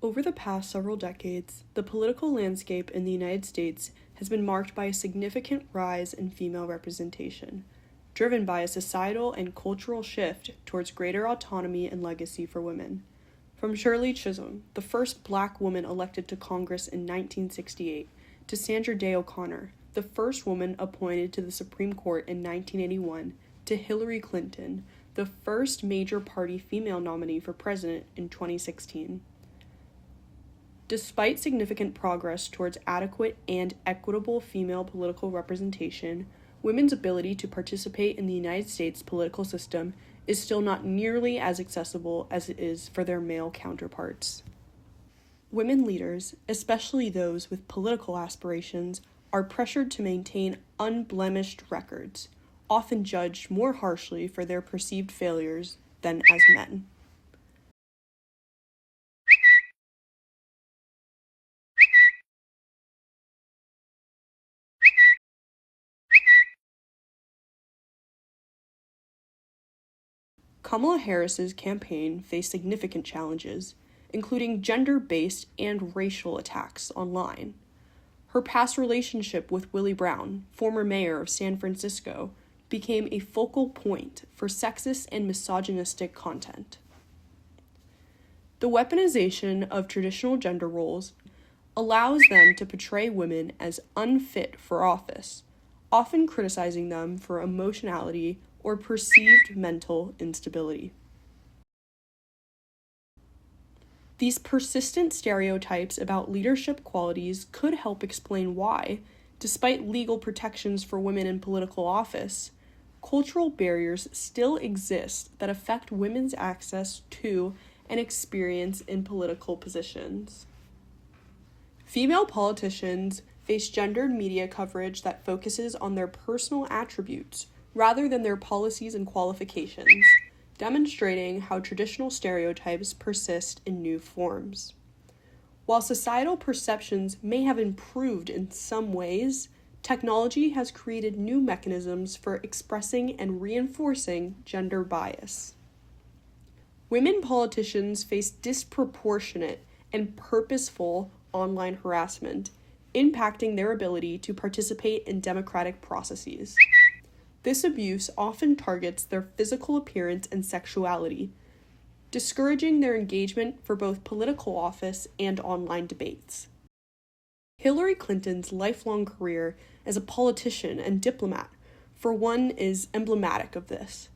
Over the past several decades, the political landscape in the United States has been marked by a significant rise in female representation, driven by a societal and cultural shift towards greater autonomy and legacy for women. From Shirley Chisholm, the first Black woman elected to Congress in 1968, to Sandra Day O'Connor, the first woman appointed to the Supreme Court in 1981, to Hillary Clinton, the first major party female nominee for president in 2016. Despite significant progress towards adequate and equitable female political representation, women's ability to participate in the United States political system is still not nearly as accessible as it is for their male counterparts. Women leaders, especially those with political aspirations, are pressured to maintain unblemished records, often judged more harshly for their perceived failures than as men. Kamala Harris's campaign faced significant challenges, including gender-based and racial attacks online. Her past relationship with Willie Brown, former mayor of San Francisco, became a focal point for sexist and misogynistic content. The weaponization of traditional gender roles allows them to portray women as unfit for office, often criticizing them for emotionality or perceived mental instability. These persistent stereotypes about leadership qualities could help explain why, despite legal protections for women in political office, cultural barriers still exist that affect women's access to and experience in political positions. Female politicians face gendered media coverage that focuses on their personal attributes rather than their policies and qualifications, demonstrating how traditional stereotypes persist in new forms. While societal perceptions may have improved in some ways, technology has created new mechanisms for expressing and reinforcing gender bias. Women politicians face disproportionate and purposeful online harassment, impacting their ability to participate in democratic processes. This abuse often targets their physical appearance and sexuality, discouraging their engagement for both political office and online debates. Hillary Clinton's lifelong career as a politician and diplomat, for one, is emblematic of this.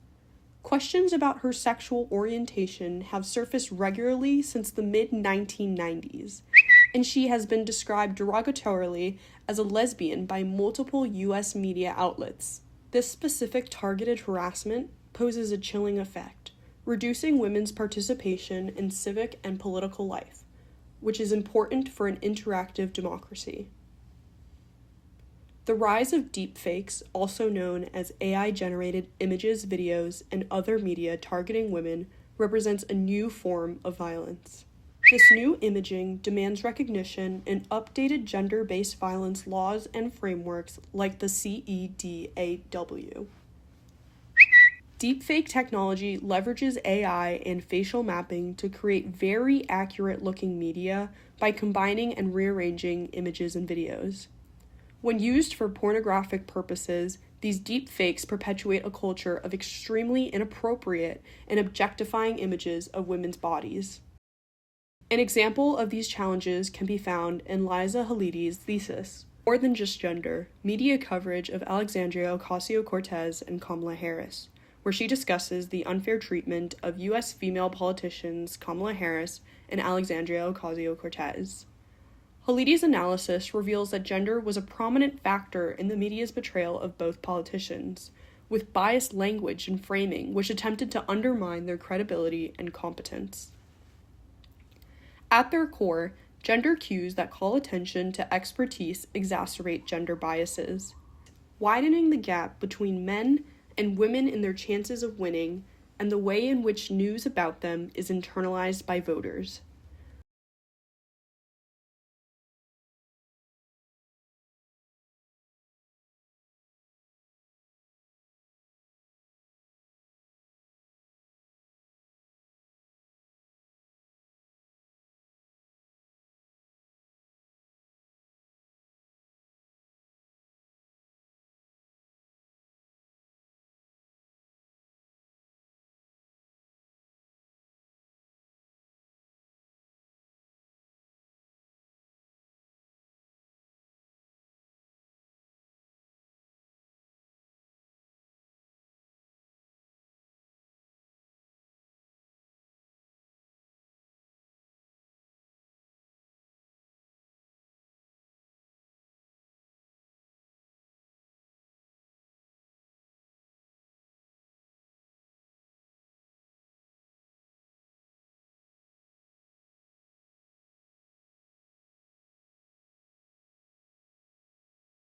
Questions about her sexual orientation have surfaced regularly since the mid-1990s, and she has been described derogatorily as a lesbian by multiple U.S. media outlets. This specific targeted harassment poses a chilling effect, reducing women's participation in civic and political life, which is important for an interactive democracy. The rise of deepfakes, also known as AI-generated images, videos, and other media targeting women, represents a new form of violence. This new imaging demands recognition in updated gender-based violence laws and frameworks like the CEDAW. Deepfake technology leverages AI and facial mapping to create very accurate-looking media by combining and rearranging images and videos. When used for pornographic purposes, these deepfakes perpetuate a culture of extremely inappropriate and objectifying images of women's bodies. An example of these challenges can be found in Liza Halidi's thesis, More Than Just Gender, Media Coverage of Alexandria Ocasio-Cortez and Kamala Harris, where she discusses the unfair treatment of U.S. female politicians Kamala Harris and Alexandria Ocasio-Cortez. Halidi's analysis reveals that gender was a prominent factor in the media's portrayal of both politicians, with biased language and framing which attempted to undermine their credibility and competence. At their core, gender cues that call attention to expertise exacerbate gender biases, widening the gap between men and women in their chances of winning and the way in which news about them is internalized by voters.